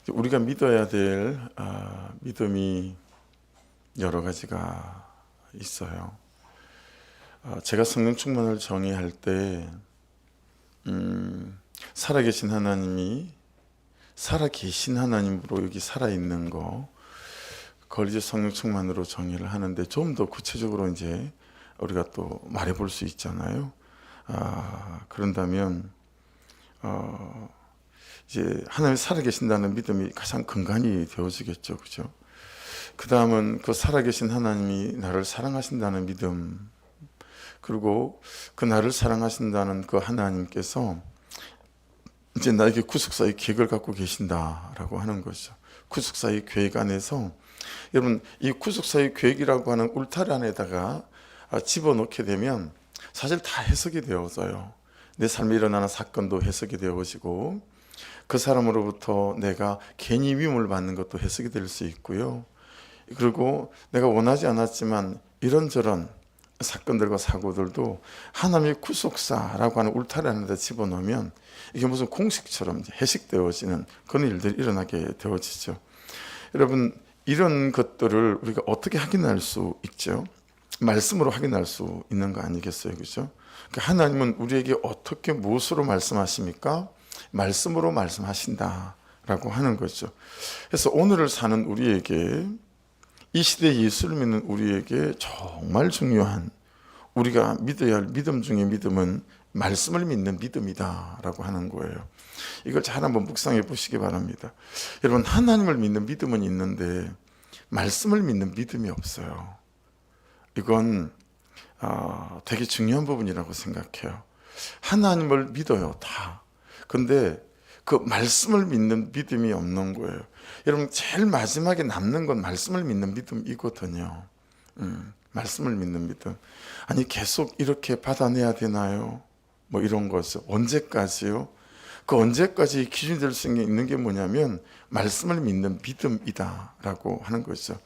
우리가 믿어야 될 믿음이 여러 가지가 있어요. 제가 성령 충만을 정의할 때 살아계신 하나님이 살아계신 하나님으로 여기 살아있는 거, 그걸 이제 성령 충만으로 정의를 하는데 좀 더 구체적으로 이제 우리가 또 말해볼 수 있잖아요. 그런다면 이제 하나님이 살아계신다는 믿음이 가장 근간이 되어지겠죠, 그죠? 그 다음은 그 살아계신 하나님이 나를 사랑하신다는 믿음, 그리고 그 나를 사랑하신다는 그 하나님께서 이제 나에게 구속사의 계획을 갖고 계신다라고 하는 것이죠. 구속사의 계획 안에서 여러분, 이 구속사의 계획이라고 하는 울타리 안에다가 집어넣게 되면 사실 다 해석이 되어져요. 내 삶에 일어나는 사건도 해석이 되어지고, 그 사람으로부터 내가 괜히 위험을 받는 것도 해석이 될 수 있고요. 그리고 내가 원하지 않았지만 이런저런 사건들과 사고들도 하나님의 구속사라고 하는 울타리 안에다 집어넣으면 이게 무슨 공식처럼 해석되어지는 그런 일들이 일어나게 되어지죠. 여러분, 이런 것들을 우리가 어떻게 확인할 수 있죠? 말씀으로 확인할 수 있는 거 아니겠어요, 그죠? 그러니까 하나님은 우리에게 어떻게 무엇으로 말씀하십니까? 말씀으로 말씀하신다라고 하는 거죠. 그래서 오늘을 사는 우리에게, 이 시대에 예수를 믿는 우리에게 정말 중요한, 우리가 믿어야 할 믿음 중에 믿음은 말씀을 믿는 믿음이다라고 하는 거예요. 이걸 잘 한번 묵상해 보시기 바랍니다. 여러분, 하나님을 믿는 믿음은 있는데 말씀을 믿는 믿음이 없어요. 이건 되게 중요한 부분이라고 생각해요. 하나님을 믿어요, 다. 근데 그 말씀을 믿는 믿음이 없는 거예요. 여러분, 제일 마지막에 남는 건 말씀을 믿는 믿음이거든요. 말씀을 믿는 믿음. 아니, 계속 이렇게 받아내야 되나요? 뭐 이런 거죠. 언제까지요? 그 언제까지 기준이 될 수 있는 게 뭐냐면 말씀을 믿는 믿음이다라고 하는 거죠.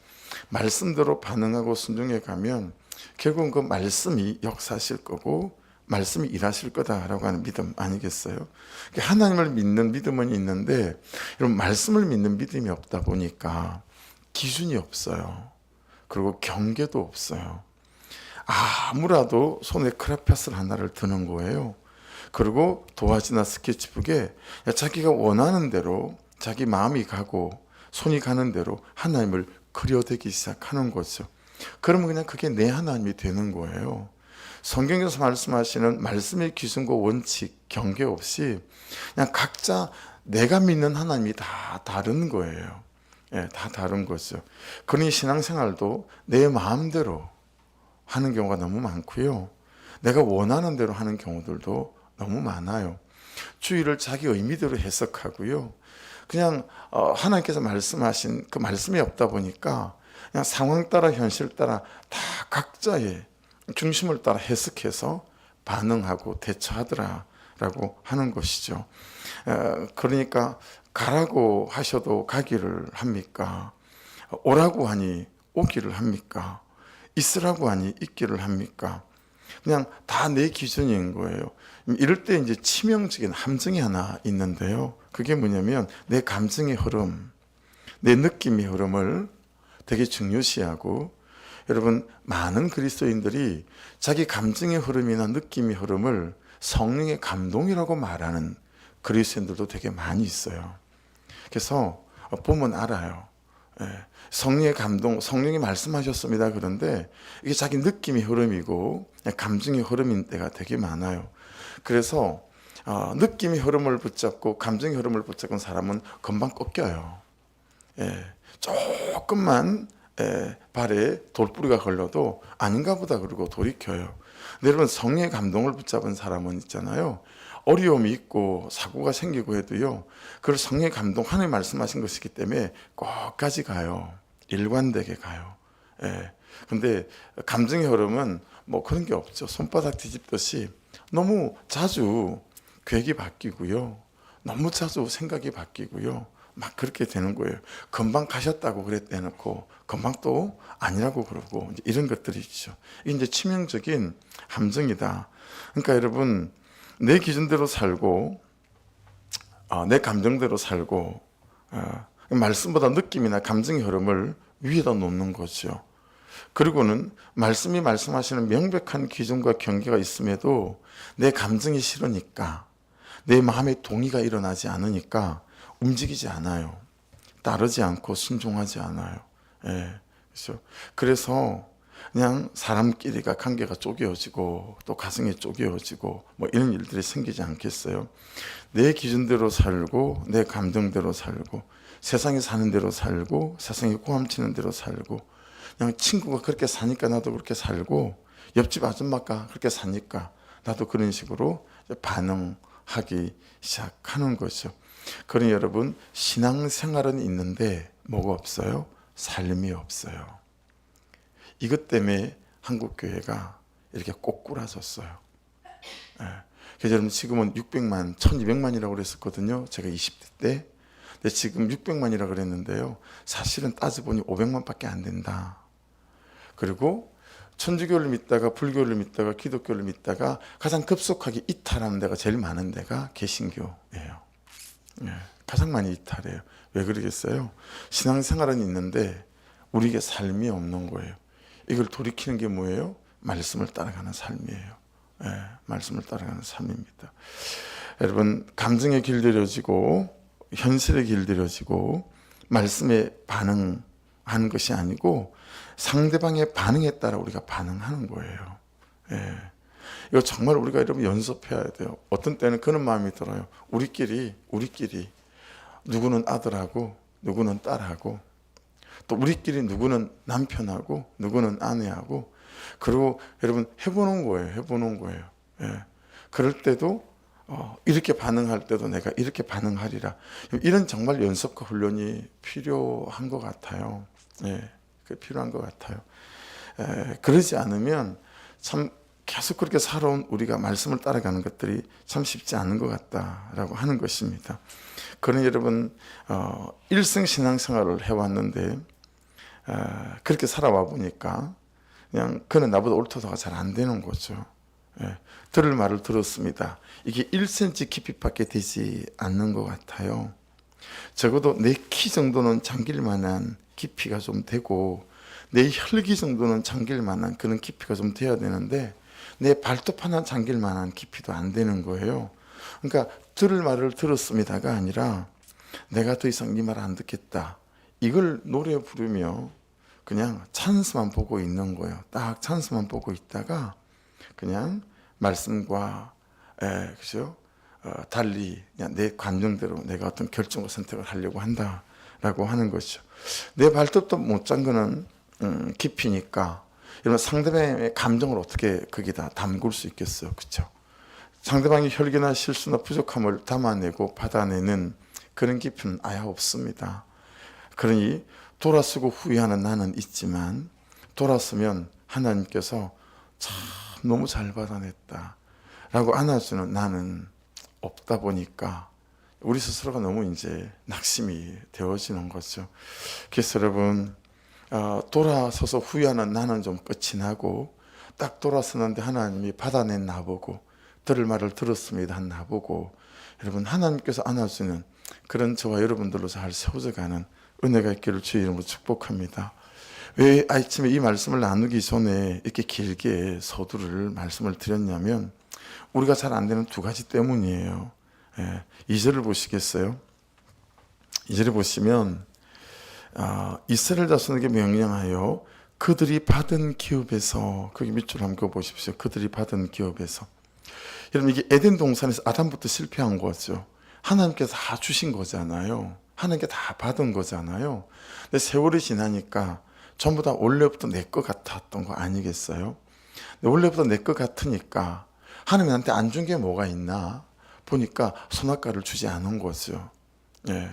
말씀대로 반응하고 순종해 가면 결국은 그 말씀이 역사하실 거고 말씀이 일하실 거다라고 하는 믿음 아니겠어요? 하나님을 믿는 믿음은 있는데 이런 말씀을 믿는 믿음이 없다 보니까 기준이 없어요. 그리고 경계도 없어요. 아무라도 손에 크레파스 하나를 드는 거예요. 그리고 도화지나 스케치북에 자기가 원하는 대로 자기 마음이 가고 손이 가는 대로 하나님을 그려대기 시작하는 거죠. 그러면 그냥 그게 내 하나님이 되는 거예요. 성경에서 말씀하시는 말씀의 기준과 원칙, 경계 없이 그냥 각자 내가 믿는 하나님이 다 다른 거예요. 다 다른 거죠. 그러니 신앙생활도 내 마음대로 하는 경우가 너무 많고요. 내가 원하는 대로 하는 경우들도 너무 많아요. 주의를 자기 의미대로 해석하고요. 그냥 하나님께서 말씀하신 그 말씀이 없다 보니까 그냥 상황 따라 현실 따라 다 각자의 중심을 따라 해석해서 반응하고 대처하더라라고 하는 것이죠. 그러니까 가라고 하셔도 가기를 합니까? 오라고 하니 오기를 합니까? 있으라고 하니 있기를 합니까? 그냥 다 내 기준인 거예요. 이럴 때 이제 치명적인 함정이 하나 있는데요. 그게 뭐냐면 내 감정의 흐름, 내 느낌의 흐름을 되게 중요시하고, 여러분, 많은 그리스도인들이 자기 감정의 흐름이나 느낌의 흐름을 성령의 감동이라고 말하는 그리스도인들도 되게 많이 있어요. 그래서 보면 알아요. 성령의 감동, 성령이 말씀하셨습니다. 그런데 이게 자기 느낌의 흐름이고 감정의 흐름인 때가 되게 많아요. 그래서 느낌의 흐름을 붙잡고 감정의 흐름을 붙잡은 사람은 금방 꺾여요. 조금만 발에 돌뿌리가 걸려도 아닌가 보다 그러고 돌이켜요. 근데 여러분, 성령의 감동을 붙잡은 사람은 있잖아요. 어려움이 있고 사고가 생기고 해도요, 그걸 성령의 감동, 하나님 말씀하신 것이기 때문에 끝까지 가요. 일관되게 가요. 근데 감정의 흐름은 뭐 그런 게 없죠. 손바닥 뒤집듯이 너무 자주 계획이 바뀌고요. 너무 자주 생각이 바뀌고요. 막 그렇게 되는 거예요. 금방 가셨다고 그랬대놓고 금방 또 아니라고 그러고 이제 이런 것들이 있죠. 이게 이제 치명적인 함정이다. 그러니까 여러분, 내 기준대로 살고 내 감정대로 살고 말씀보다 느낌이나 감정의 흐름을 위에다 놓는 거죠. 그리고는 말씀이 말씀하시는 명백한 기준과 경계가 있음에도 내 감정이 싫으니까, 내 마음에 동의가 일어나지 않으니까 움직이지 않아요. 따르지 않고 순종하지 않아요. 예, 그렇죠. 그래서 그냥 사람끼리가 관계가 쪼개어지고 또 가정이 쪼개어지고 뭐 이런 일들이 생기지 않겠어요? 내 기준대로 살고 내 감정대로 살고 세상에 사는 대로 살고 세상에 고함치는 대로 살고, 그냥 친구가 그렇게 사니까 나도 그렇게 살고 옆집 아줌마가 그렇게 사니까 나도 그런 식으로 반응하기 시작하는 거죠. 그러니 여러분, 신앙생활은 있는데 뭐가 없어요? 삶이 없어요. 이것 때문에 한국교회가 이렇게 꼬꾸라졌어요. 예. 그래서 여러분, 지금은 600만, 1200만이라고 그랬었거든요. 제가 20대 때. 근데 지금 600만이라고 그랬는데요. 사실은 따져보니 500만밖에 안 된다. 그리고 천주교를 믿다가 불교를 믿다가 기독교를 믿다가 가장 급속하게 이탈하는 데가 제일 많은 데가 개신교예요. 예. 가장 많이 이탈해요. 왜 그러겠어요? 신앙생활은 있는데 우리에게 삶이 없는 거예요. 이걸 돌이키는 게 뭐예요? 말씀을 따라가는 삶이에요. 예, 말씀을 따라가는 삶입니다. 여러분, 감정에 길들여지고 현실에 길들여지고 말씀에 반응하는 것이 아니고 상대방의 반응에 따라 우리가 반응하는 거예요. 예. 이거 정말 우리가 여러분 연습해야 돼요. 어떤 때는 그런 마음이 들어요. 우리끼리 누구는 아들하고 누구는 딸하고 또 우리끼리 누구는 남편하고 누구는 아내하고, 그리고 여러분 해보는 거예요. 예. 그럴 때도 이렇게 반응할 때도 내가 이렇게 반응하리라. 이런 정말 연습과 훈련이 필요한 것 같아요. 예. 필요한 것 같아요. 그러지 않으면 참 계속 그렇게 살아온 우리가 말씀을 따라가는 것들이 참 쉽지 않은 것 같다라고 하는 것입니다. 그러니 여러분, 일생 신앙생활을 해왔는데 그렇게 살아와 보니까 그냥 그는 나보다 옳다도가 잘 안 되는 거죠. 예, 들을 말을 들었습니다. 이게 1cm 깊이밖에 되지 않는 것 같아요. 적어도 내 키 정도는 잠길 만한 깊이가 좀 되고 내 혈기 정도는 잠길 만한 그런 깊이가 좀 돼야 되는데 내 발톱 하나 잠길 만한 깊이도 안 되는 거예요. 그러니까 들을 말을 들었습니다가 아니라 내가 더 이상 네 말 안 듣겠다, 이걸 노래 부르며 그냥 찬스만 보고 있는 거예요. 딱 찬스만 보고 있다가 그냥 말씀과 그죠? 달리 그냥 내 감정대로 내가 어떤 결정과 선택을 하려고 한다라고 하는 것이죠. 내 발톱도 못 잠그는 깊이니까 여러분, 상대방의 감정을 어떻게 거기다 담글 수 있겠어요, 그렇죠? 상대방의 혈기나 실수나 부족함을 담아내고 받아내는 그런 깊이는 아예 없습니다. 그러니 돌아서고 후회하는 나는 있지만 돌아서면 하나님께서 참 너무 잘 받아냈다 라고 안아주는 나는 없다 보니까 우리 스스로가 너무 이제 낙심이 되어지는 거죠. 그래서 여러분, 돌아서서 후회하는 나는 좀 끝이 나고 딱 돌아서는데 하나님이 받아낸 나보고 들을 말을 들었습니다 한 나보고 여러분, 하나님께서 안아주는 그런 저와 여러분들로 잘 세워져가는 은혜가 있기를 주의 이름으로 축복합니다. 왜 아침에 이 말씀을 나누기 전에 이렇게 길게 서두를 말씀을 드렸냐면 우리가 잘 안 되는 두 가지 때문이에요. 2절을 보시겠어요? 2절에 보시면 이스라엘 자손에게 명령하여 그들이 받은 기업에서, 거기 밑줄 한번 보십시오. 그들이 받은 기업에서. 여러분, 이게 에덴 동산에서 아담부터 실패한 거죠. 하나님께서 다 주신 거잖아요. 하나님께 다 받은 거잖아요. 근데 세월이 지나니까 전부 다 원래부터 내 것 같았던 거 아니겠어요? 원래부터 내 것 같으니까 하나님이 나한테 안 준 게 뭐가 있나 보니까 선악과를 주지 않은 거죠. 예.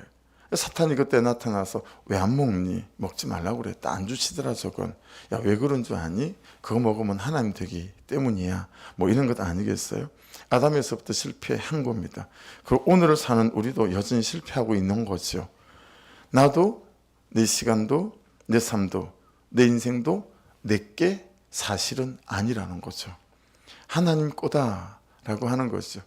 사탄이 그때 나타나서 왜 안 먹니? 먹지 말라고 그랬다. 안 주시더라 저건. 야, 왜 그런 줄 아니? 그거 먹으면 하나님 되기 때문이야. 뭐 이런 것 아니겠어요? 아담에서부터 실패한 겁니다. 그리고 오늘을 사는 우리도 여전히 실패하고 있는 거죠. 나도, 내 시간도, 내 삶도, 내 인생도 내게 사실은 아니라는 거죠. 하나님 거다라고 하는 거죠.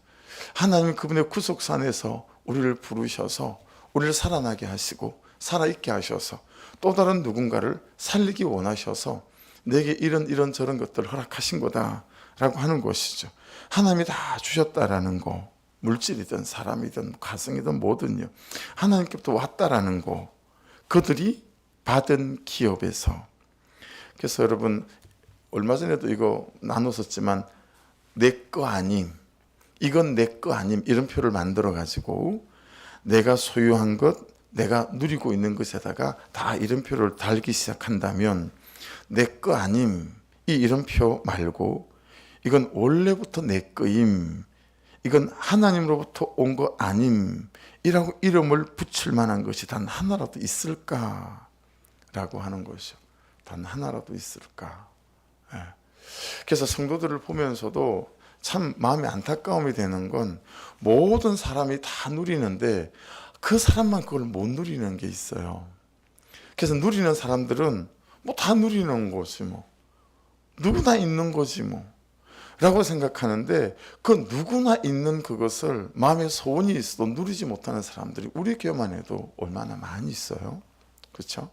하나님 그분의 구속산에서 우리를 부르셔서 우리를 살아나게 하시고 살아있게 하셔서 또 다른 누군가를 살리기 원하셔서 내게 이런 저런 것들을 허락하신 거다라고 하는 것이죠. 하나님이 다 주셨다라는 거, 물질이든 사람이든 가정이든 뭐든요, 하나님께부터 왔다라는 거, 그들이 받은 기업에서. 그래서 여러분, 얼마 전에도 이거 나눴었지만 내 거 아님, 이건 내 거 아님, 이런 표를 만들어 가지고 내가 소유한 것, 내가 누리고 있는 것에다가 다 이름표를 달기 시작한다면 내 거 아님, 이 이름표 말고 이건 원래부터 내 거임, 이건 하나님으로부터 온 거 아님 이라고 이름을 붙일 만한 것이 단 하나라도 있을까라고 하는 것이죠. 단 하나라도 있을까. 그래서 성도들을 보면서도 참 마음이 안타까움이 되는 건 모든 사람이 다 누리는데 그 사람만 그걸 못 누리는 게 있어요. 그래서 누리는 사람들은 뭐 다 누리는 거지 뭐, 누구나 있는 거지 뭐 라고 생각하는데, 그 누구나 있는 그것을 마음에 소원이 있어도 누리지 못하는 사람들이 우리 교회만 해도 얼마나 많이 있어요. 그렇죠?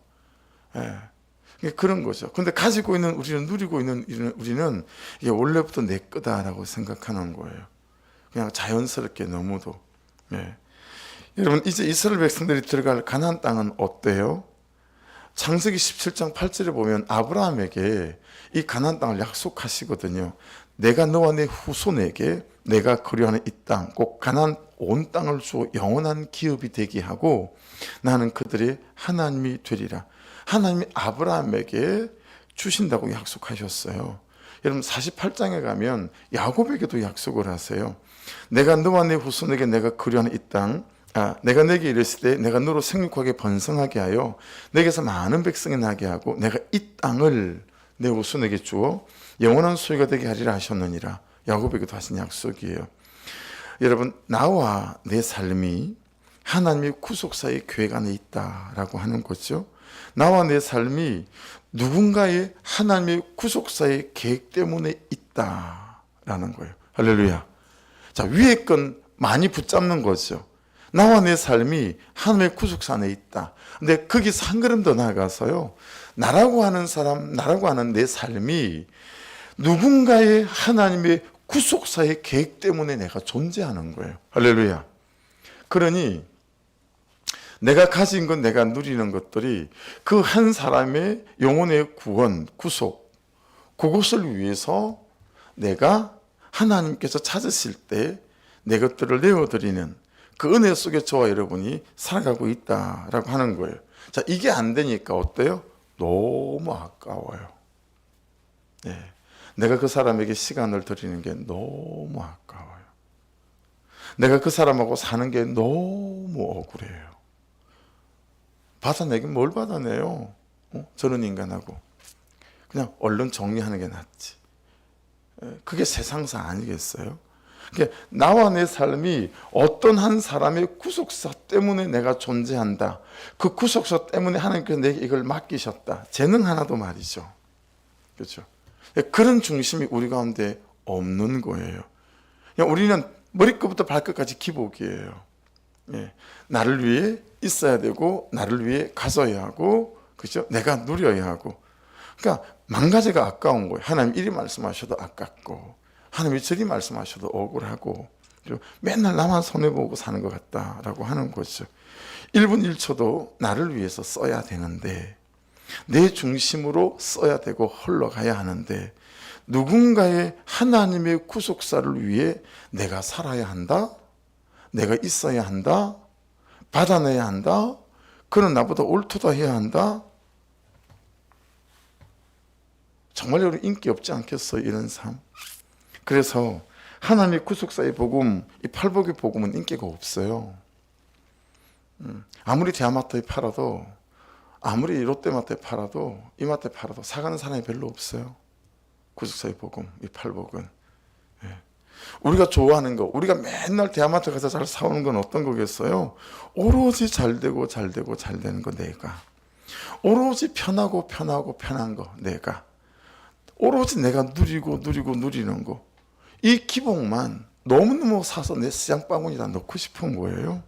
예. 그런 거죠. 근데 가지고 있는 우리는, 누리고 있는 우리는 이게 원래부터 내 거다라고 생각하는 거예요. 그냥 자연스럽게 너무도. 예. 여러분, 이제 이스라엘 백성들이 들어갈 가나안 땅은 어때요? 창세기 17장 8절에 보면 아브라함에게 이 가나안 땅을 약속하시거든요. 내가 너와 내 후손에게 내가 거류하는 이 땅, 꼭 가나안 온 땅을 주어 영원한 기업이 되게 하고 나는 그들의 하나님이 되리라. 하나님이 아브라함에게 주신다고 약속하셨어요. 여러분, 48장에 가면 야곱에게도 약속을 하세요. 내가 너와 내 후손에게 내가 거류하는 이 땅, 내가 내게 이르실 때 내가 너로 생육하게 번성하게 하여 내게서 많은 백성이 나게 하고 내가 이 땅을 내 후손에게 주어 영원한 소유가 되게 하리라 하셨느니라. 야곱에게도 하신 약속이에요. 여러분, 나와 내 삶이 하나님의 구속사의 계획 안에 있다라고 하는 거죠. 나와 내 삶이 누군가의 하나님의 구속사의 계획 때문에 있다라는 거예요. 할렐루야. 자, 위에 건 많이 붙잡는 거죠. 나와 내 삶이 하나님의 구속사 안에 있다. 근데 거기서 한 걸음 더 나아가서요, 나라고 하는 사람, 나라고 하는 내 삶이 누군가의 하나님의 구속사의 계획 때문에 내가 존재하는 거예요. 할렐루야. 그러니 내가 가진 것, 내가 누리는 것들이 그 한 사람의 영혼의 구원, 구속, 그것을 위해서 내가 하나님께서 찾으실 때 내 것들을 내어드리는 그 은혜 속에 저와 여러분이 살아가고 있다라고 하는 거예요. 자, 이게 안 되니까 어때요? 너무 아까워요. 네. 내가 그 사람에게 시간을 드리는 게 너무 아까워요. 내가 그 사람하고 사는 게 너무 억울해요. 받아내긴 뭘 받아내요? 저런 인간하고 그냥 얼른 정리하는 게 낫지. 그게 세상사 아니겠어요? 그러니까 나와 내 삶이 어떤 한 사람의 구속사 때문에 내가 존재한다. 그 구속사 때문에 하나님께서 내게 이걸 맡기셨다. 재능 하나도 말이죠. 그렇죠? 그런 중심이 우리 가운데 없는 거예요. 그냥 우리는 머리끝부터 발끝까지 기복이에요. 예. 나를 위해 있어야 되고, 나를 위해 가져야 하고, 그죠? 내가 누려야 하고. 그러니까 망가져가 아까운 거예요. 하나님 이리 말씀하셔도 아깝고, 하나님이 저리 말씀하셔도 억울하고, 맨날 나만 손해보고 사는 것 같다라고 하는 거죠. 1분 1초도 나를 위해서 써야 되는데, 내 중심으로 써야 되고 흘러가야 하는데, 누군가의 하나님의 구속사를 위해 내가 살아야 한다? 내가 있어야 한다? 받아내야 한다? 그는 나보다 옳도다 해야 한다? 정말 여러분 인기 없지 않겠어요? 이런 삶. 그래서 하나님의 구속사의 복음, 이 팔복의 복음은 인기가 없어요. 아무리 대하마트에 팔아도, 아무리 롯데마트에 팔아도, 이마트에 팔아도 사가는 사람이 별로 없어요. 구속사의 복음, 이 팔복은. 우리가 좋아하는 거, 우리가 맨날 대하마트 가서 잘 사오는 건 어떤 거겠어요? 오로지 잘 되고 잘 되고 잘 되는 거 내가. 오로지 편하고 편하고 편한 거 내가. 오로지 내가 누리고 누리고 누리는 거. 이 기복만 너무너무 사서 내 시장 바구니에다 넣고 싶은 거예요.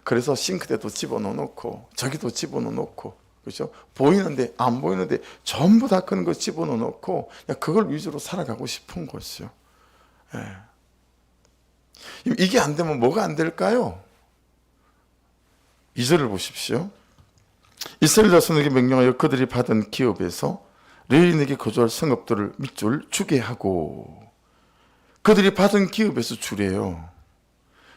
그래서 싱크대도 집어넣고 저기도 집어넣고, 그죠? 보이는데 안 보이는데 전부 다 그런 거 집어넣고 그걸 위주로 살아가고 싶은 거죠. 예. 이게 안 되면 뭐가 안 될까요? 2절을 보십시오. 이스라엘 자손에게 명령하여 그들이 받은 기업에서 레위인에게 거주할 성읍들을 밑줄 주게 하고, 그들이 받은 기업에서 주래요.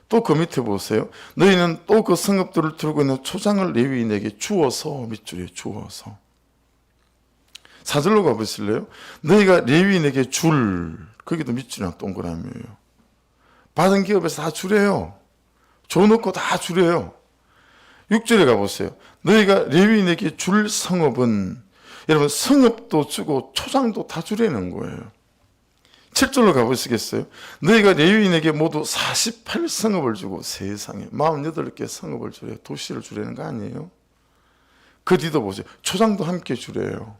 또 그 밑에 보세요. 너희는 또 그 성읍들을 두르고 있는 초장을 레위인에게 주어서, 밑줄에 주어서. 4절로 가보실래요? 너희가 레위인에게 줄, 거기도 밑줄이나 동그라미예요. 받은 기업에서 다 주래요. 줘놓고 다 주래요. 6절에 가보세요. 너희가 레위인에게 줄 성읍은, 여러분 성읍도 주고 초장도 다 주라는 거예요. 7절로 가보시겠어요? 너희가 레위인에게 모두 48성읍을 주고, 세상에 48개 성읍을 주래요. 도시를 주라는 거 아니에요? 그 뒤도 보세요. 초장도 함께 주래요.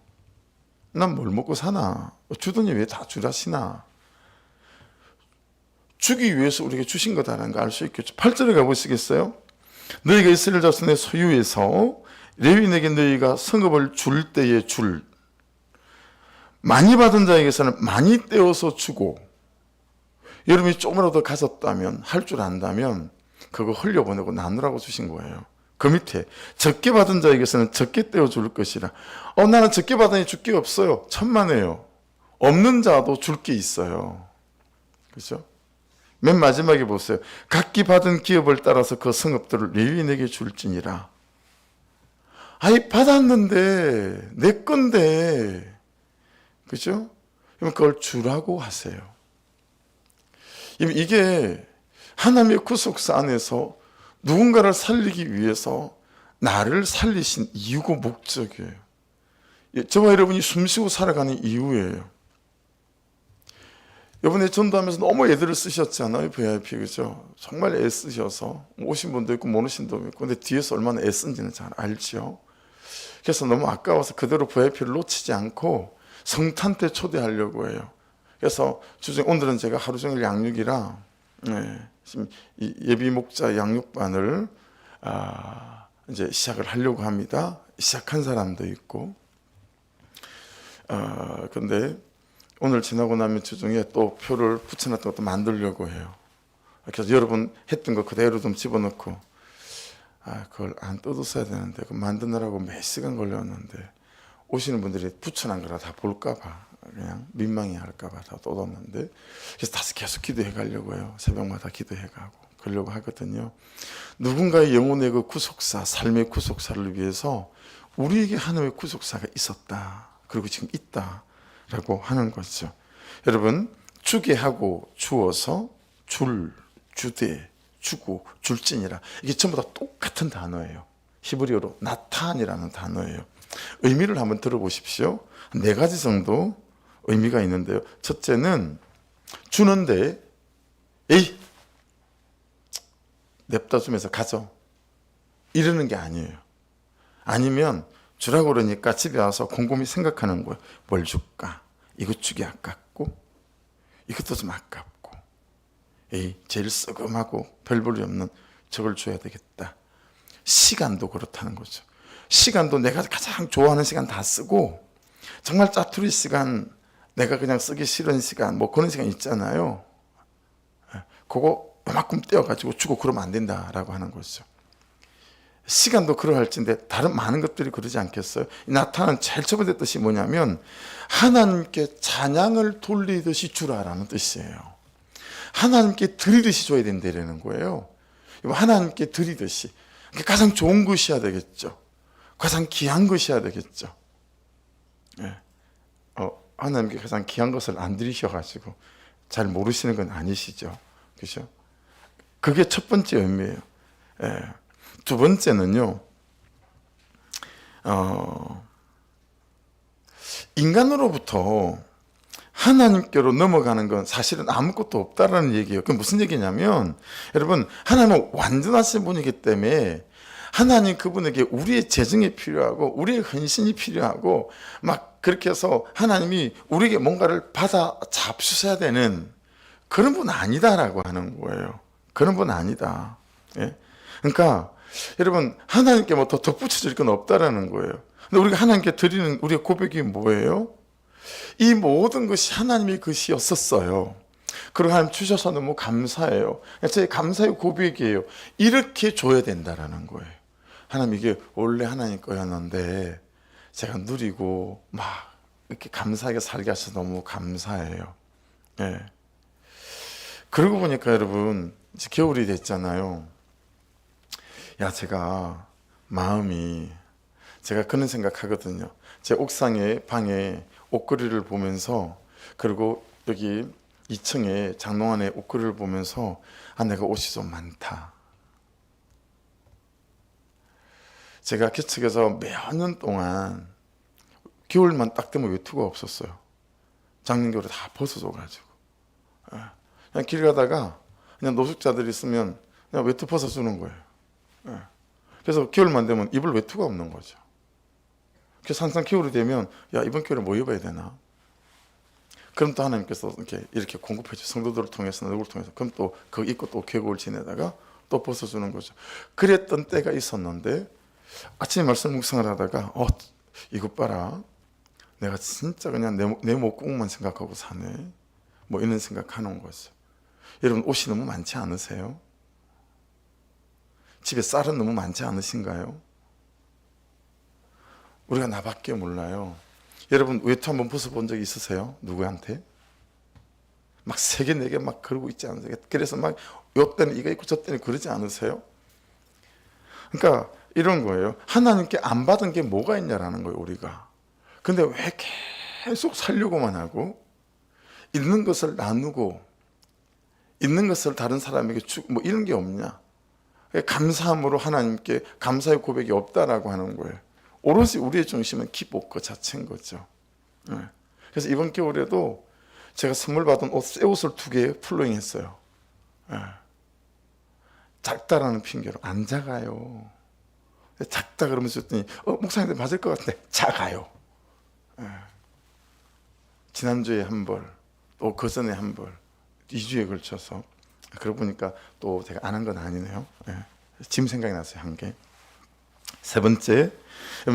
난 뭘 먹고 사나? 주더니 왜 다 주라시나? 주기 위해서 우리에게 주신 거다라는 거 알 수 있겠죠. 8절에 가보시겠어요? 너희가 이스라엘 자손의 소유에서 레위인에게 너희가 성읍을 줄 때의 줄, 많이 받은 자에게서는 많이 떼어서 주고, 여러분이 조금이라도 가졌다면, 할 줄 안다면 그거 흘려보내고 나누라고 주신 거예요. 그 밑에 적게 받은 자에게서는 적게 떼어 줄 것이라. 나는 적게 받으니 줄 게 없어요. 천만에요. 없는 자도 줄 게 있어요. 그렇죠? 맨 마지막에 보세요. 각기 받은 기업을 따라서 그 성읍들을 레위인에게 줄지니라. 아이, 받았는데 내 건데, 그죠? 그걸 주라고 하세요. 이게 하나님의 구속사 안에서 누군가를 살리기 위해서 나를 살리신 이유고 목적이에요. 저와 여러분이 숨쉬고 살아가는 이유예요. 이번에 전도하면서 너무 애들을 쓰셨잖아요. VIP, 그죠? 정말 애쓰셔서 오신 분도 있고 못 오신 분도 있고, 근데 뒤에서 얼마나 애쓴지는 잘 알죠. 그래서 너무 아까워서 그대로 VIP를 놓치지 않고 성탄 때 초대하려고 해요. 그래서 주중에 오늘은 제가 하루 종일 양육이라, 지금 예비 목자 양육반을 이제 시작을 하려고 합니다. 시작한 사람도 있고, 근데 오늘 지나고 나면 주중에 또 표를 붙여놨던 것도 만들려고 해요. 그래서 여러분 했던 거 그대로 좀 집어넣고, 그걸 안 뜯었어야 되는데, 그 만드느라고 몇 시간 걸렸는데, 오시는 분들이 붙여놓은 거라 다 볼까봐, 그냥 민망해 할까봐 다 뜯었는데, 그래서 다시 계속 기도해 가려고 해요. 새벽마다 기도해 가고, 그러려고 하거든요. 누군가의 영혼의 그 구속사, 삶의 구속사를 위해서 우리에게 하나님의 구속사가 있었다. 그리고 지금 있다. 라고 하는 거죠. 여러분, 주게 하고 주어서 주되, 주고, 줄지니라. 이게 전부 다 똑같은 단어예요. 히브리어로 나탄이라는 단어예요. 의미를 한번 들어보십시오. 4가지 정도 의미가 있는데요. 첫째는 주는데, 에이, 냅다 주면서 가져, 이러는 게 아니에요. 아니면 주라고 그러니까 집에 와서 곰곰이 생각하는 거예요. 뭘 줄까? 이거 주기 아깝고, 이것도 좀 아깝고, 에이, 제일 썩음하고 별 볼이 없는 저걸 줘야 되겠다. 시간도 그렇다는 거죠. 시간도 내가 가장 좋아하는 시간 다 쓰고, 정말 짜투리 시간, 내가 그냥 쓰기 싫은 시간, 뭐 그런 시간 있잖아요. 그거 요만큼 떼어가지고 주고 그러면 안 된다라고 하는 거죠. 시간도 그러할진데 다른 많은 것들이 그러지 않겠어요? 나타난 제일 첫 번째 뜻이 뭐냐면, 하나님께 찬양을 돌리듯이 주라라는 뜻이에요. 하나님께 드리듯이 줘야 된다는 거예요. 하나님께 드리듯이. 가장 좋은 것이어야 되겠죠. 가장 귀한 것이어야 되겠죠. 하나님께 가장 귀한 것을 안 드리셔가지고 잘 모르시는 건 아니시죠. 그죠? 그게 첫 번째 의미예요. 두 번째는요, 인간으로부터 하나님께로 넘어가는 건 사실은 아무것도 없다라는 얘기예요. 그게 무슨 얘기냐면, 여러분, 하나님은 완전하신 분이기 때문에 하나님 그분에게 우리의 재정이 필요하고 우리의 헌신이 필요하고 막 그렇게 해서 하나님이 우리에게 뭔가를 받아 잡수셔야 되는 그런 분 아니다라고 하는 거예요. 그런 분 아니다. 예? 그러니까 여러분, 하나님께 뭐 더 덧붙여질 건 없다라는 거예요. 근데 우리가 하나님께 드리는 우리의 고백이 뭐예요? 이 모든 것이 하나님의 것이었었어요. 그리고 하나님 주셔서 너무 감사해요. 제 감사의 고백이에요. 이렇게 줘야 된다라는 거예요. 하나님, 이게 원래 하나님 거였는데 제가 누리고 막 이렇게 감사하게 살게 하셔서 너무 감사해요. 예. 그러고 보니까 여러분, 이제 겨울이 됐잖아요. 야, 제가 마음이, 제가 그런 생각하거든요. 제 옥상에 방에 옷걸이를 보면서, 그리고 여기 2층에 장롱 안에 옷걸이를 보면서, 아, 내가 옷이 좀 많다. 제가 개척에서 몇 년 동안 겨울만 딱 되면 외투가 없었어요. 작년 겨울에 다 벗어줘가지고. 그냥 길 가다가 그냥 노숙자들이 있으면 그냥 외투 벗어주는 거예요. 그래서 겨울만 되면 입을 외투가 없는 거죠. 그래서 항상 겨울이 되면, 야, 이번 겨울에 뭐 입어야 되나? 그럼 또 하나님께서 이렇게 공급해 주, 성도들을 통해서, 누구를 통해서, 그럼 또 그거 입고 또 계곡을 지내다가 또 벗어주는 거죠. 그랬던 때가 있었는데, 아침에 말씀 묵상을 하다가, 이것 봐라, 내가 진짜 그냥 내 목구멍만 생각하고 사네, 뭐 이런 생각하는 거죠. 여러분, 옷이 너무 많지 않으세요? 집에 쌀은 너무 많지 않으신가요? 우리가 나밖에 몰라요. 여러분, 외투 한번 벗어본 적 있으세요? 누구한테? 막 3개, 4개 막 그러고 있지 않으세요? 그래서 막 요 때는 이거 있고 저 때는 그러지 않으세요? 그러니까 이런 거예요. 하나님께 안 받은 게 뭐가 있냐라는 거예요, 우리가. 근데 왜 계속 살려고만 하고, 있는 것을 나누고, 있는 것을 다른 사람에게 주고, 뭐 이런 게 없냐? 감사함으로 하나님께 감사의 고백이 없다라고 하는 거예요. 오로지 우리의 중심은 기복 그 자체인 거죠. 그래서 이번 겨울에도 제가 선물 받은 새 옷을 2개 플로잉했어요. 작다라는 핑계로. 안 작아요. 작다 그러면서 했더니 목사님들 맞을 것 같은데 작아요. 지난주에 한 벌, 또 그 전에 한 벌, 2주에 걸쳐서. 그러고 보니까 또 제가 안 한 건 아니네요. 지금 생각이 났어요, 한 개. 3번째,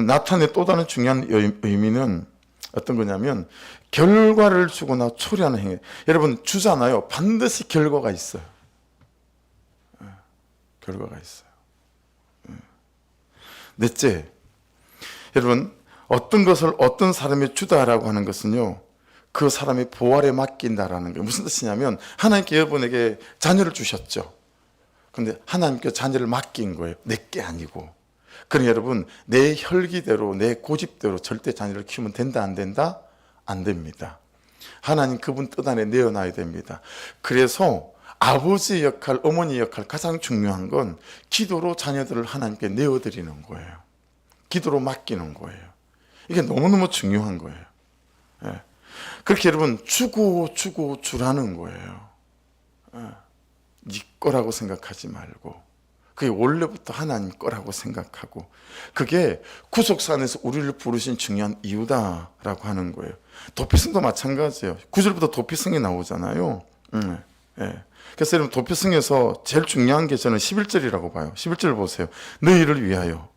나타내 또 다른 중요한 의미는 어떤 거냐면, 결과를 주거나 초래하는 행위. 여러분, 주잖아요. 반드시 결과가 있어요. 결과가 있어요. 넷째, 여러분, 어떤 것을 어떤 사람이 주다라고 하는 것은요, 그 사람의 보활에 맡긴다라는 거예요. 무슨 뜻이냐면, 하나님께 여러분에게 자녀를 주셨죠. 근데 하나님께 자녀를 맡긴 거예요. 내게 아니고. 그러니 여러분, 내 혈기대로, 내 고집대로 절대 자녀를 키우면 된다, 안 된다? 안 됩니다. 하나님 그분 뜻 안에 내어놔야 됩니다. 그래서 아버지의 역할, 어머니의 역할, 가장 중요한 건 기도로 자녀들을 하나님께 내어드리는 거예요. 기도로 맡기는 거예요. 이게 너무너무 중요한 거예요. 그렇게 여러분, 주고 주라는 거예요. 네 거라고 생각하지 말고, 그게 원래부터 하나님 거라고 생각하고, 그게 구속사 안에서 우리를 부르신 중요한 이유다라고 하는 거예요. 도피성도 마찬가지예요. 9절부터 도피성이 나오잖아요. 그래서 여러분, 도피성에서 제일 중요한 게 저는 11절이라고 봐요. 11절 보세요. 너희를 위하여.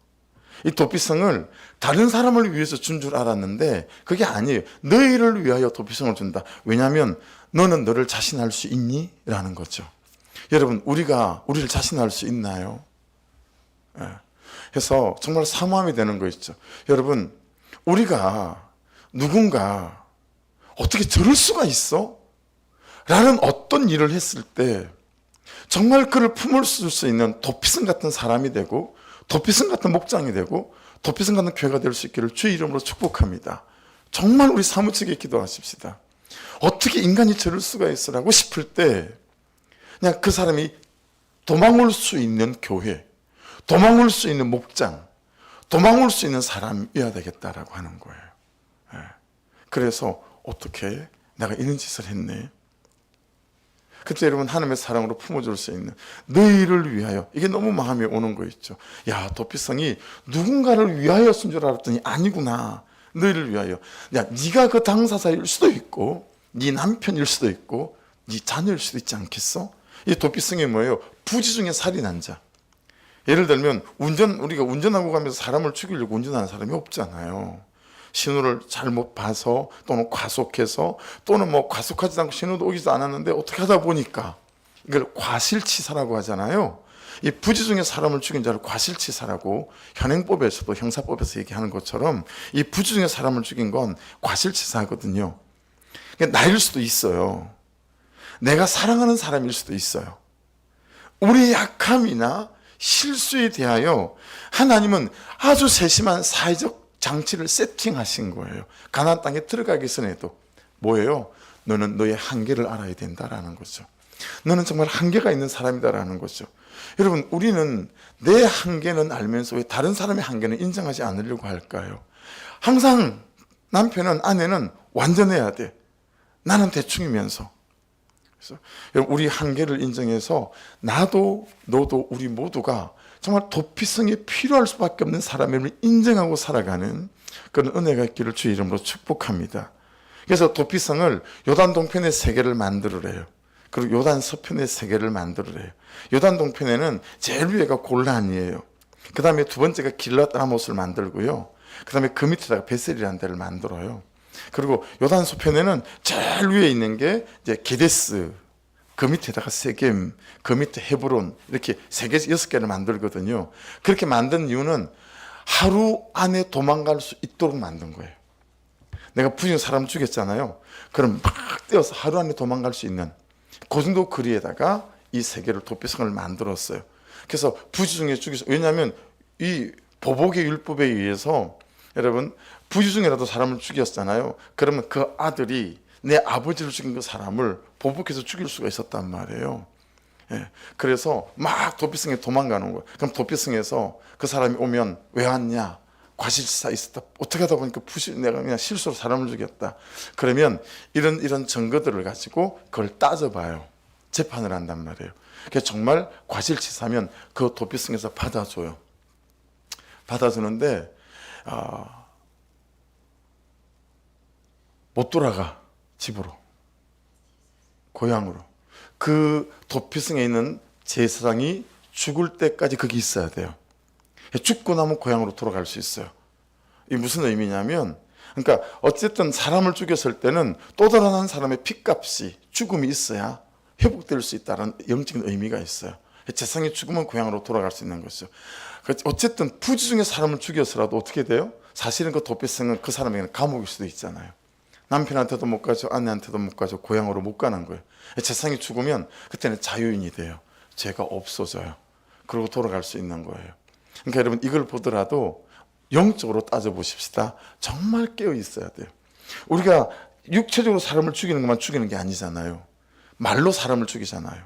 이 도피성을 다른 사람을 위해서 준 줄 알았는데 그게 아니에요. 너희를 위하여 도피성을 준다. 왜냐하면 너는 너를 자신할 수 있니? 라는 거죠. 여러분, 우리가 우리를 자신할 수 있나요? 그래서 정말 사모함이 되는 거 있죠. 여러분, 우리가 누군가 어떻게 저럴 수가 있어? 라는 어떤 일을 했을 때 정말 그를 품을 수 있는 도피성 같은 사람이 되고, 도피성 같은 목장이 되고, 도피성 같은 교회가 될 수 있기를 주의 이름으로 축복합니다. 정말 우리 사무치게 기도하십시다. 어떻게 인간이 저럴 수가 있으라고 싶을 때 그냥 그 사람이 도망올 수 있는 교회, 도망올 수 있는 목장, 도망올 수 있는 사람이어야 되겠다라고 하는 거예요. 그래서 어떻게 내가 이런 짓을 했네. 그때 여러분, 하나님의 사랑으로 품어줄 수 있는 너희를 위하여, 이게 너무 마음에 오는 거 있죠. 야, 도피성이 누군가를 위하여쓴 줄 알았더니 아니구나. 너희를 위하여. 야, 네가 그 당사자일 수도 있고, 네 남편일 수도 있고, 네 자녀일 수도 있지 않겠어? 이 도피성이 뭐예요? 부지 중에 살이 난 자. 예를 들면 우리가 운전하고 가면서 사람을 죽이려고 운전하는 사람이 없잖아요. 신호를 잘못 봐서 또는 과속해서 또는 뭐 과속하지도 않고 신호도 오지도 않았는데 어떻게 하다 보니까 이걸 과실치사라고 하잖아요. 이 부지 중에 사람을 죽인 자를 과실치사라고 현행법에서도 형사법에서 얘기하는 것처럼 이 부지 중에 사람을 죽인 건 과실치사거든요. 그러니까 나일 수도 있어요. 내가 사랑하는 사람일 수도 있어요. 우리의 약함이나 실수에 대하여 하나님은 아주 세심한 사회적 장치를 세팅하신 거예요. 가나안 땅에 들어가기 전에도 뭐예요? 너는 너의 한계를 알아야 된다라는 거죠. 너는 정말 한계가 있는 사람이다라는 거죠. 여러분, 우리는 내 한계는 알면서 왜 다른 사람의 한계는 인정하지 않으려고 할까요? 항상 남편은, 아내는 완전해야 돼. 나는 대충이면서. 그래서 여러분, 우리 한계를 인정해서 나도 너도 우리 모두가 정말 도피성이 필요할 수밖에 없는 사람임을 인정하고 살아가는 그런 은혜가 있기를 주의 이름으로 축복합니다. 그래서 도피성을 요단 동편의 세계를 만들으래요. 그리고 요단 서편의 세계를 만들으래요. 요단 동편에는 제일 위에가 골란이에요. 그 다음에 두 번째가 길랏 라못을 만들고요. 그 다음에 그 밑에다가 베셀이라는 데를 만들어요. 그리고 요단 서편에는 제일 위에 있는 게 이제 게데스, 그 밑에다가 세겜, 그 밑에 헤브론, 이렇게 세 개, 6개를 만들거든요. 그렇게 만든 이유는 하루 안에 도망갈 수 있도록 만든 거예요. 내가 부진 사람 죽였잖아요. 그럼 막 뛰어서 하루 안에 도망갈 수 있는 그 정도 거리에다가 이 세 개를 도피성을 만들었어요. 그래서 부지 중에 죽였어요. 왜냐하면 이 보복의 율법에 의해서 여러분, 부지 중에라도 사람을 죽였잖아요. 그러면 그 아들이 내 아버지를 죽인 그 사람을 보복해서 죽일 수가 있었단 말이에요. 예, 그래서 막 도피성에 도망가는 거예요. 그럼 도피성에서 그 사람이 오면 왜 왔냐? 과실치사 있었다. 어떻게 하다 보니까 내가 그냥 실수로 사람을 죽였다. 그러면 이런 증거들을 가지고 그걸 따져봐요. 재판을 한단 말이에요. 그래서 정말 과실치사면 그 도피성에서 받아줘요. 받아주는데 못 돌아가. 집으로, 고향으로. 그 도피성에 있는 제사장이 죽을 때까지 거기 있어야 돼요. 죽고 나면 고향으로 돌아갈 수 있어요. 이게 무슨 의미냐면, 그러니까 어쨌든 사람을 죽였을 때는 또 다른 한 사람의 핏값이, 죽음이 있어야 회복될 수 있다는 영적인 의미가 있어요. 제사장이 죽으면 고향으로 돌아갈 수 있는 거죠. 어쨌든 부지 중에 사람을 죽여서라도 어떻게 돼요? 사실은 그 도피성은 그 사람에게는 감옥일 수도 있잖아요. 남편한테도 못 가죠. 아내한테도 못 가죠. 고향으로 못 가는 거예요. 제사장이 죽으면 그때는 자유인이 돼요. 죄가 없어져요. 그리고 돌아갈 수 있는 거예요. 그러니까 여러분, 이걸 보더라도 영적으로 따져보십시다. 정말 깨어 있어야 돼요. 우리가 육체적으로 사람을 죽이는 것만 죽이는 게 아니잖아요. 말로 사람을 죽이잖아요.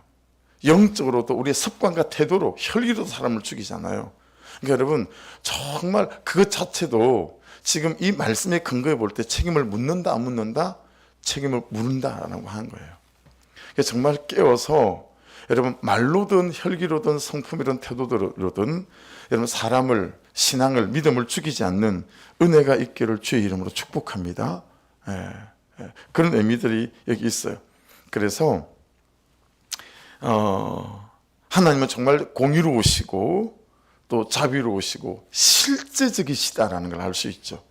영적으로도 우리의 습관과 태도로, 혈기로도 사람을 죽이잖아요. 그러니까 여러분, 정말 그것 자체도 지금 이 말씀의 근거에 볼 때 책임을 묻는다 안 묻는다? 책임을 묻는다라고 하는 거예요. 그래서 정말 깨어서 여러분, 말로든 혈기로든 성품이든 태도로든 여러분, 사람을, 신앙을, 믿음을 죽이지 않는 은혜가 있기를 주의 이름으로 축복합니다. 그런 의미들이 여기 있어요. 그래서 하나님은 정말 공의로우시고 또 자비로우시고 실제적이시다라는 걸 알 수 있죠.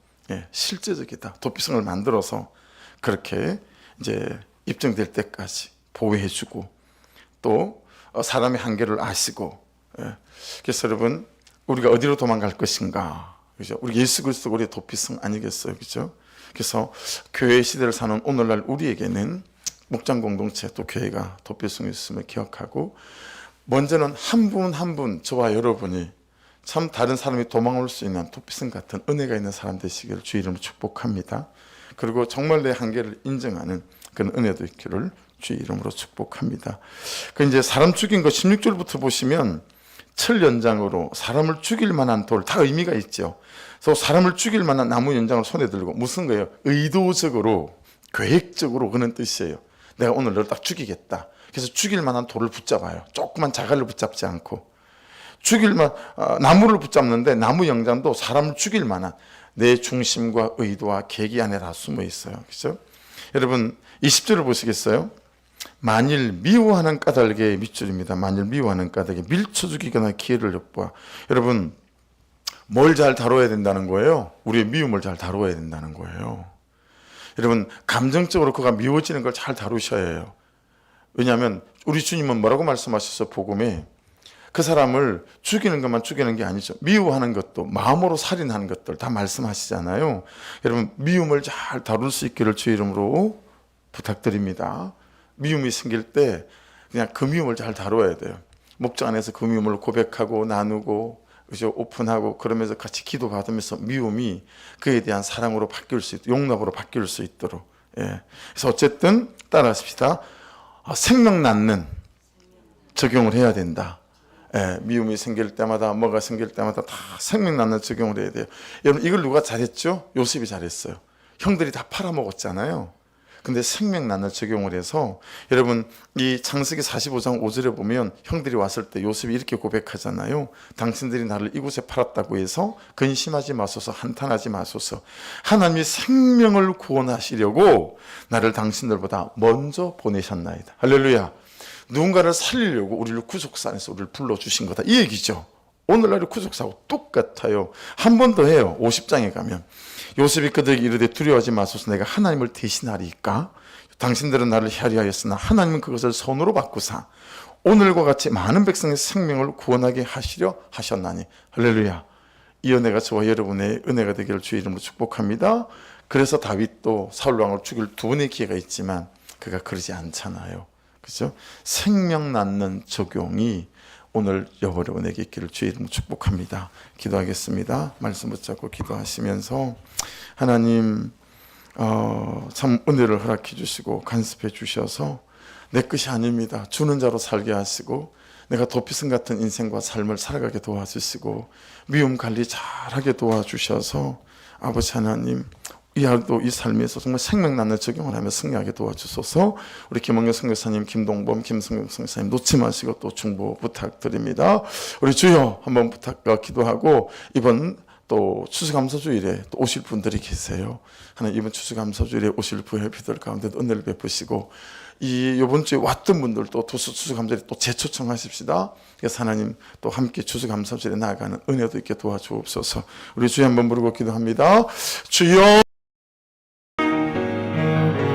실제적이다. 도피성을 만들어서 그렇게 이제 입증될 때까지 보호해주고 또 사람의 한계를 아시고. 그래서 여러분, 우리가 어디로 도망갈 것인가? 그죠? 우리 예수 그리스도 우리의 도피성 아니겠어요, 그죠? 그래서 교회 시대를 사는 오늘날 우리에게는 목장 공동체 또 교회가 도피성이 있음을 기억하고, 먼저는 한 분 한 분, 저와 여러분이 참 다른 사람이 도망올 수 있는 도피성 같은 은혜가 있는 사람 되시기를 주의 이름으로 축복합니다. 그리고 정말 내 한계를 인정하는 그런 은혜도 있기를 주의 이름으로 축복합니다. 그 이제 사람 죽인 거 16절부터 보시면 철 연장으로 사람을 죽일 만한 돌, 다 의미가 있죠. 그래서 사람을 죽일 만한 나무 연장을 손에 들고, 무슨 거예요? 의도적으로, 계획적으로, 그런 뜻이에요. 내가 오늘 너를 딱 죽이겠다. 그래서 죽일 만한 돌을 붙잡아요. 조그만 자갈을 붙잡지 않고. 나무를 붙잡는데 나무 연장도 사람을 죽일 만한 내 중심과 의도와 계기 안에 다 숨어 있어요. 그렇죠? 여러분, 20절을 보시겠어요? 만일 미워하는 까닭에 밑줄입니다. 만일 미워하는 까닭에 밀쳐 죽이거나 기회를 엿보아. 여러분, 뭘 잘 다뤄야 된다는 거예요? 우리의 미움을 잘 다뤄야 된다는 거예요. 여러분, 감정적으로 그가 미워지는 걸 잘 다루셔야 해요. 왜냐하면 우리 주님은 뭐라고 말씀하셨어? 복음에 그 사람을 죽이는 것만 죽이는 게 아니죠. 미워하는 것도, 마음으로 살인하는 것들 다 말씀하시잖아요. 여러분, 미움을 잘 다룰 수 있기를 주의 이름으로 부탁드립니다. 미움이 생길 때 그냥 그 미움을 잘 다뤄야 돼요. 목장 안에서 그 미움을 고백하고 나누고, 그죠? 오픈하고 그러면서 같이 기도받으면서 미움이 그에 대한 사랑으로 바뀔 수 있도록, 용납으로 바뀔 수 있도록. 예. 그래서 어쨌든 따라하십시다. 생명 낳는 적용을 해야 된다. 예, 미움이 생길 때마다, 뭐가 생길 때마다 다 생명 낳는 적용을 해야 돼요. 여러분, 이걸 누가 잘했죠? 요셉이 잘했어요. 형들이 다 팔아먹었잖아요. 근데 생명 낳는 적용을 해서, 여러분, 이 창세기 45장 5절에 보면 형들이 왔을 때 요셉이 이렇게 고백하잖아요. 당신들이 나를 이곳에 팔았다고 해서 근심하지 마소서, 한탄하지 마소서. 하나님이 생명을 구원하시려고 나를 당신들보다 먼저 보내셨나이다. 할렐루야. 누군가를 살리려고 우리를 구속사에서 우리를 불러주신 거다, 이 얘기죠. 오늘날의 구속사하고 똑같아요. 한 번 더 해요. 50장에 가면 요셉이 그들에게 이르되 두려워하지 마소서, 내가 하나님을 대신하리까. 당신들은 나를 헤아리하였으나 하나님은 그것을 손으로 바꾸사 오늘과 같이 많은 백성의 생명을 구원하게 하시려 하셨나니. 할렐루야. 이 은혜가 저와 여러분의 은혜가 되기를 주의 이름으로 축복합니다. 그래서 다윗도 사울왕을 죽일 두 번의 기회가 있지만 그가 그러지 않잖아요. 그죠? 생명 낳는 적용이 오늘 여러분에게 있기를 주의 이름으로 축복합니다. 기도하겠습니다. 말씀 붙잡고 기도하시면서, 하나님 참 은혜를 허락해 주시고 간섭해 주셔서 내 것이 아닙니다. 주는 자로 살게 하시고 내가 도피성 같은 인생과 삶을 살아가게 도와주시고 미움 관리 잘하게 도와주셔서 아버지 하나님, 이하도 이 삶에서 정말 생명나는 적용을 하며 승리하게 도와주소서. 우리 김홍현 선교사님, 김동범, 김성경 선교사님 놓지 마시고 또 중보 부탁드립니다. 우리 주여 한번 기도하고, 이번 또 추수감사주일에 또 오실 분들이 계세요. 하나님, 이번 추수감사주일에 오실 VIP들 가운데 은혜를 베푸시고, 이번 주에 왔던 분들도 추수감사주일에 또 재초청하십시다. 그래서 하나님 또 함께 추수감사주일에 나아가는 은혜도 있게 도와주옵소서. 우리 주여 한번 부르고 기도합니다. 주여.